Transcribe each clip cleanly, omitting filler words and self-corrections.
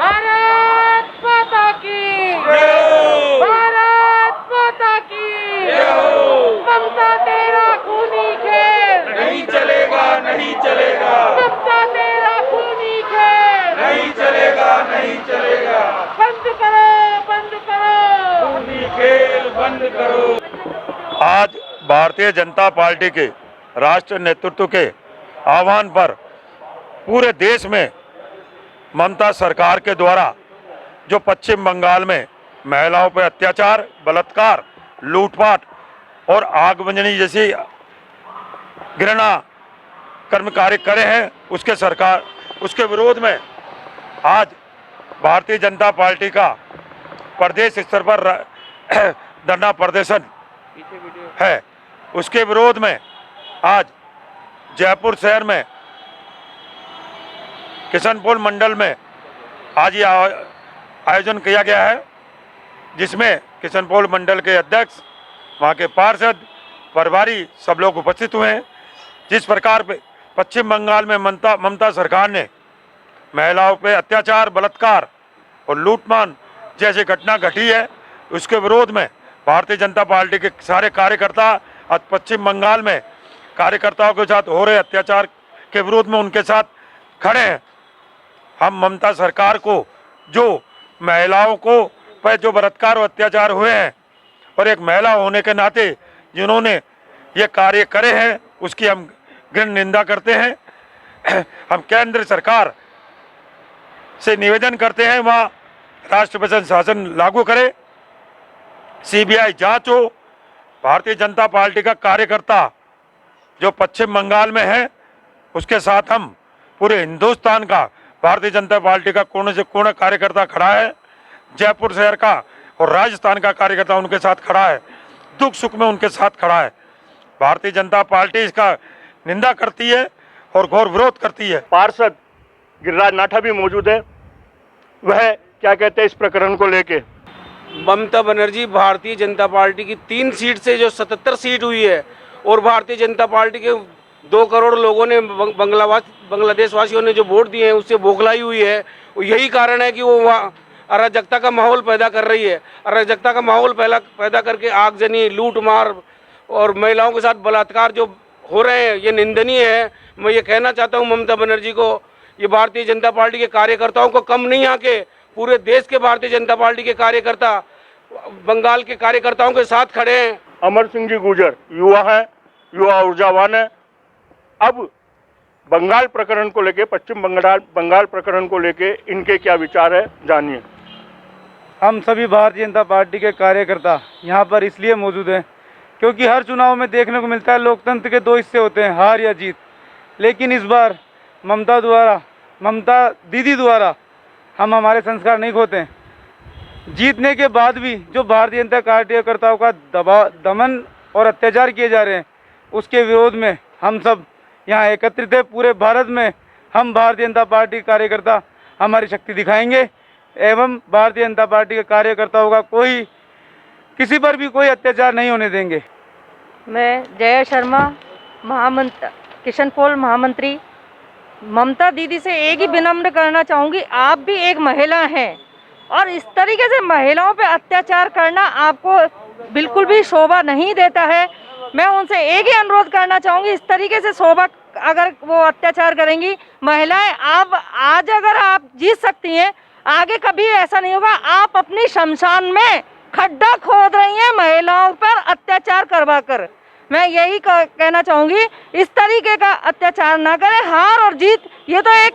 भारत माता की भारत माता की ममता तेरा खूनी खेल नहीं चलेगा, नहीं चलेगा, ममता तेरा खूनी खेल नहीं चलेगा, नहीं चलेगा, बंद करो, बंद करो। खूनी खेल बंद करो। आज भारतीय जनता पार्टी के राष्ट्रीय नेतृत्व के आह्वान पर पूरे देश में ममता सरकार के द्वारा जो पश्चिम बंगाल में महिलाओं पर अत्याचार, बलात्कार, लूटपाट और आगजनी जैसी घृणा कर्म कार्य करे हैं, उसके विरोध में आज भारतीय जनता पार्टी का प्रदेश स्तर पर धरना प्रदर्शन है। उसके विरोध में आज जयपुर शहर में किशनपोल मंडल में आज ये आयोजन किया गया है, जिसमें किशनपोल मंडल के अध्यक्ष, वहाँ के पार्षद, प्रभारी सब लोग उपस्थित हुए हैं। जिस प्रकार पे पश्चिम बंगाल में ममता सरकार ने महिलाओं पे अत्याचार, बलात्कार और लूटमार जैसी घटना घटी है, उसके विरोध में भारतीय जनता पार्टी के सारे कार्यकर्ता आज पश्चिम बंगाल में कार्यकर्ताओं के साथ हो रहे अत्याचार के विरोध में उनके साथ खड़े हैं। हम ममता सरकार को, जो महिलाओं को पर जो बलात्कार और अत्याचार हुए हैं और एक महिला होने के नाते जिन्होंने ये कार्य करे हैं, उसकी हम घृण निंदा करते हैं। हम केंद्र सरकार से निवेदन करते हैं वहाँ राष्ट्रपति शासन लागू करे, सीबीआई जांच हो। भारतीय जनता पार्टी का कार्यकर्ता जो पश्चिम बंगाल में है, उसके साथ हम पूरे हिंदुस्तान का भारतीय जनता पार्टी का कोने से कोना कार्यकर्ता खड़ा है। जयपुर शहर का और राजस्थान का कार्यकर्ता उनके साथ खड़ा है, दुख सुख में उनके साथ खड़ा है। भारतीय जनता पार्टी इसका निंदा करती है और घोर विरोध करती है। पार्षद गिरिराज नाठा भी मौजूद है, वह क्या कहते हैं इस प्रकरण को लेके। ममता बनर्जी भारतीय जनता पार्टी की 3 सीट से जो 77 सीट हुई है, और भारतीय जनता पार्टी के 2 करोड़ लोगों ने बांग्लादेश वासियों ने जो वोट दिए हैं उससे बौखलाई हुई है। यही कारण है कि वो वहाँ अराजकता का माहौल पैदा कर रही है। अराजकता का माहौल पैदा करके आगजनी, लूटमार और महिलाओं के साथ बलात्कार जो हो रहे हैं, ये निंदनीय है। मैं ये कहना चाहता हूँ ममता बनर्जी को, ये भारतीय जनता पार्टी के कार्यकर्ताओं को कम नहीं आके पूरे देश के भारतीय जनता पार्टी के कार्यकर्ता बंगाल के कार्यकर्ताओं के साथ खड़े हैं। अमर सिंह जी गुर्जर युवा है, युवा ऊर्जावान है। अब बंगाल प्रकरण को लेके, पश्चिम बंगाल प्रकरण को लेके इनके क्या विचार है, जानिए। हम सभी भारतीय जनता पार्टी के कार्यकर्ता यहाँ पर इसलिए मौजूद हैं क्योंकि हर चुनाव में देखने को मिलता है लोकतंत्र के 2 हिस्से होते हैं, हार या जीत। लेकिन इस बार ममता दीदी द्वारा हम हमारे संस्कार नहीं खोते हैं। जीतने के बाद भी जो भारतीय जनता कार्यकर्ताओं का दमन और अत्याचार किए जा रहे हैं, उसके विरोध में हम सब यहाँ एकत्रित है। पूरे भारत में हम भारतीय जनता पार्टी कार्यकर्ता हमारी शक्ति दिखाएंगे एवं भारतीय जनता पार्टी के कार्यकर्ताओं का किसी पर भी कोई अत्याचार नहीं होने देंगे। मैं जया शर्मा, किशनपोल महामंत्री, ममता दीदी से एक ही विनम्र करना चाहूँगी, आप भी एक महिला हैं और इस तरीके से महिलाओं पे अत्याचार करना आपको बिल्कुल भी शोभा नहीं देता है। मैं उनसे एक ही अनुरोध करना चाहूँगी, इस तरीके से शोभा अगर वो अत्याचार करेंगी महिलाएं, आज अगर आप जीत सकती हैं, आगे कभी ऐसा नहीं होगा। आप अपनी शमशान में खड्डा खोद रही हैं महिलाओं पर अत्याचार करवा कर। मैं यही कहना चाहूँगी, इस तरीके का अत्याचार ना करें। हार और जीत ये तो एक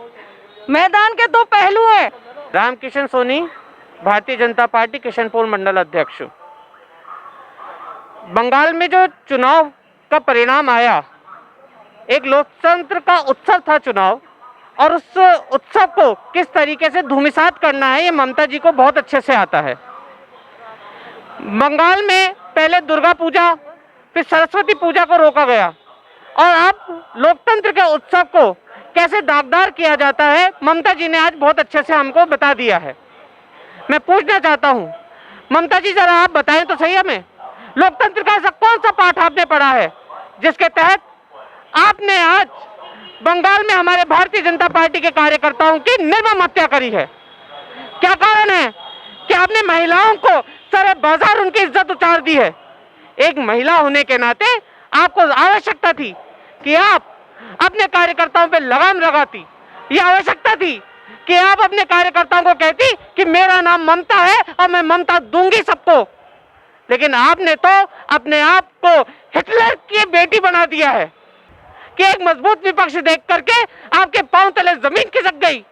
मैदान के 2 पहलू हैं। रामकिशन सोनी, भारतीय जनता पार्टी किशनपोल मंडल अध्यक्ष। बंगाल में जो चुनाव का परिणाम आया, एक लोकतंत्र का उत्सव था चुनाव, और उस उत्सव को किस तरीके से धूमिसात करना है ये ममता जी को बहुत अच्छे से आता है। बंगाल में पहले दुर्गा पूजा, फिर सरस्वती पूजा को रोका गया, और अब लोकतंत्र के उत्सव को कैसे दागदार किया जाता है ममता जी ने आज बहुत अच्छे से हमको बता दिया है। मैं पूछना चाहता हूँ ममता जी, जरा आप बताएं तो सही हमें, लोकतंत्र का ऐसा कौन सा पाठ आपने पढ़ा है जिसके तहत आपने आज बंगाल में हमारे भारतीय जनता पार्टी के कार्यकर्ताओं की निर्मम हत्या करी है? क्या कारण है कि आपने महिलाओं को सारे बाजार उनकी इज्जत उतार दी है? एक महिला होने के नाते आपको आवश्यकता थी कि आप अपने कार्यकर्ताओं पे लगाम लगाती। ये आवश्यकता थी कि आप अपने कार्यकर्ताओं को कहती कि मेरा नाम ममता है और मैं ममता दूंगी सबको। लेकिन आपने तो अपने आप को हिटलर की बेटी बना दिया है कि एक मजबूत विपक्ष देख करके आपके पांव तले जमीन खिसक गई।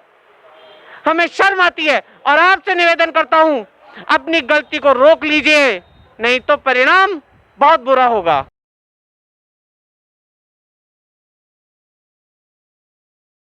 हमें शर्म आती है और आपसे निवेदन करता हूं, अपनी गलती को रोक लीजिए, नहीं तो परिणाम बहुत बुरा होगा।